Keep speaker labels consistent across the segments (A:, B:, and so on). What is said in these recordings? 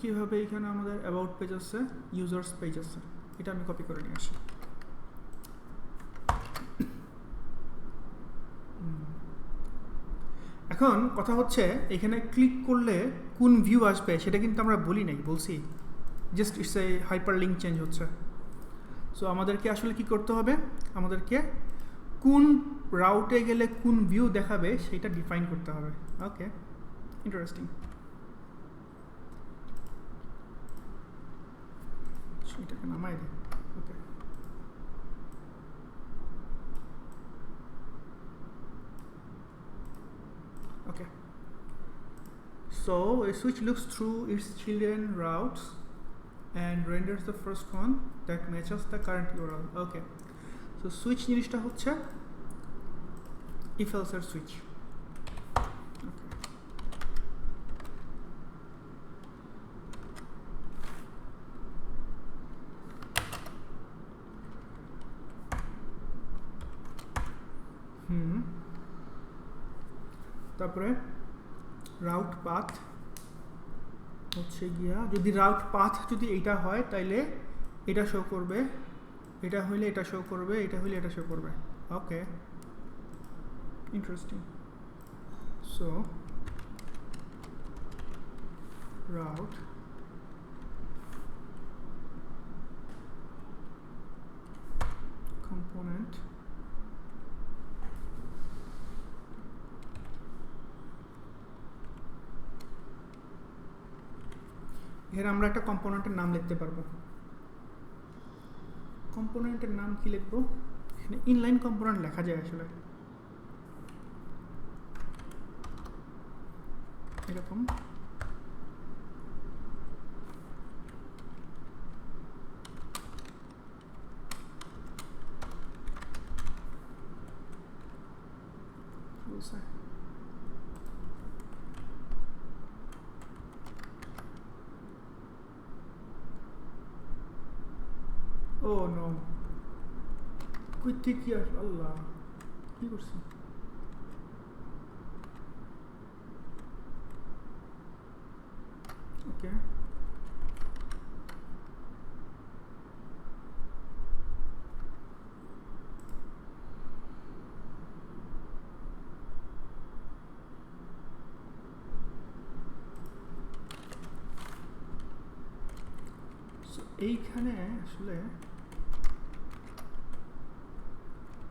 A: একইভাবে এখানে আমাদের অ্যাবাউট পেজ আছে, ইউজার্স পেজ আছে, এটা আমি কপি করে নিয়ে আসি। এখন কথা হচ্ছে এখানে ক্লিক করলে কোন ভিউ আসবে সেটা কিন্তু আমরা বলি নাই, বলছি just it's a hyper link change হচ্ছে। সো আমাদেরকে আসলে কি করতে হবে, আমাদেরকে কোন রাউটে গেলে কোন ভিউ দেখাবে সেটা ডিফাইন করতে হবে। ওকে, ইন্টারেস্টিং। এটাকে নামাই দিই। ওকে, ওকে। So a switch looks through its children routes and renders the first one that matches the current URL. Okay, so switch জিনিসটা হচ্ছে if else এর switch. তারপরে রাউট পাথ হচ্ছে গিয়া, যদি রাউট পাথ যদি এইটা হয় তাইলে এটা শো করবে, এটা হইলে এটা শো করবে, এটা হইলে এটা শো করবে। ওকে, ইন্টারেস্টিং। সো রাউট কম্পোনেন্ট এখানে আমরা একটা কম্পোনেন্টের নাম লিখতে পারবো। কম্পোনেন্টের নাম কি লিখবো? এখানে ইনলাইন কম্পোনেন্ট লেখা যায় আসলে এরকম। ও নো, কই থেকে কি আসলো? আল্লাহ, কি করছি? ওকে, এইখানে আসলে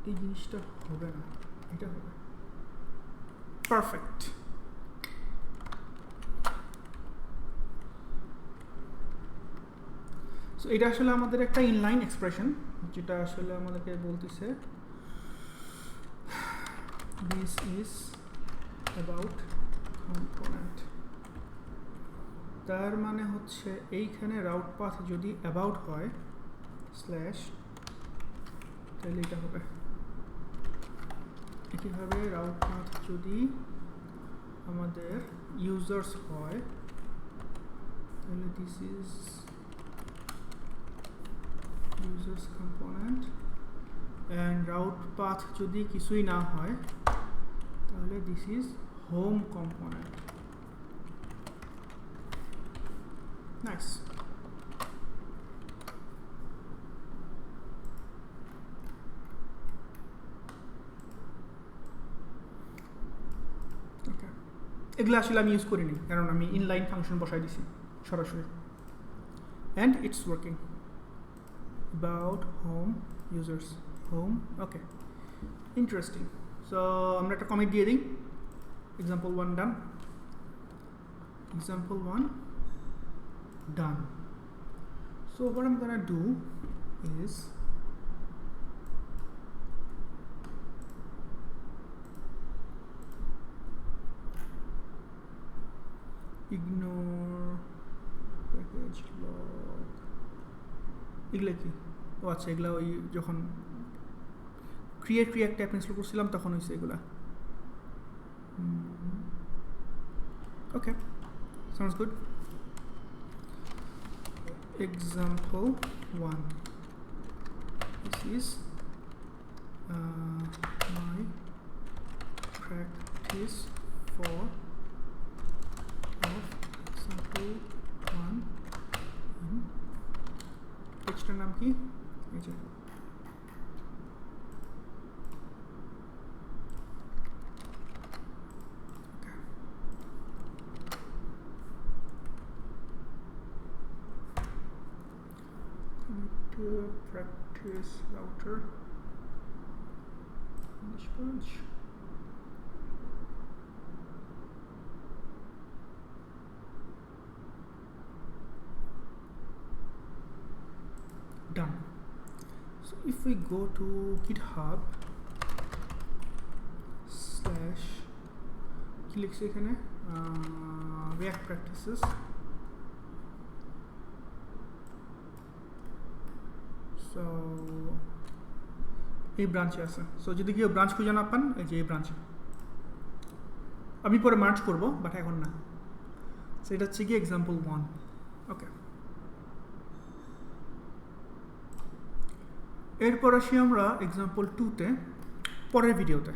A: এই জিনিসটা হবে না, এটা হবে। পারফেক্ট। সো এটা আসলে আমাদের একটা ইনলাইন এক্সপ্রেশন, যেটা আসলে আমাদেরকে বলতেছে দিস ইজ অ্যাবাউট কম্পোনেন্ট। তার মানে হচ্ছে এইখানে রাউট পাথ যদি অ্যাবাউট হয় স্ল্যাশ, তাহলে এটা হবে। একইভাবে রাউট পাথ যদি আমাদের ইউজার্স হয় তাহলে this is users component, and route path যদি কিছুই না হয় তাহলে this is home component. Nice. এগুলো আসলে আমি ইউজ করিনি, কারণ আমি ইনলাইন ফাংশন বসাই দিছি সরাসরি, and it's working. About home users home. Okay, interesting. So আমরা একটা কমেন্ট দিয়ে দিই। Example 1 done, example 1 done. So what I'm gonna do is ignore package log. এগুলা কি? ও আচ্ছা, এগুলা ওই যখন ক্রিয়েট রিঅ্যাক্ট অ্যাপ ইনস্টল করছিলাম তখন হয়েছে এগুলা। Okay, sounds good. Example 1. This is my practice for of example 1 প্রজেক্টটার নাম কি এই যে practice router finish branch done. So if we go to GitHub slash কি লিখছি এখানে React practices, so এই ব্রাঞ্চে আছে। সো যদি কেউ ব্রাঞ্চ খুঁজে না পান এই যে এই ব্রাঞ্চে, আমি পরে মার্চ করব বাট এখন না। সো এটা হচ্ছে কি এক্সাম্পল 1। ওকে, এরপর আসি আমরা এক্সাম্পল 2 তে পরের ভিডিওতে।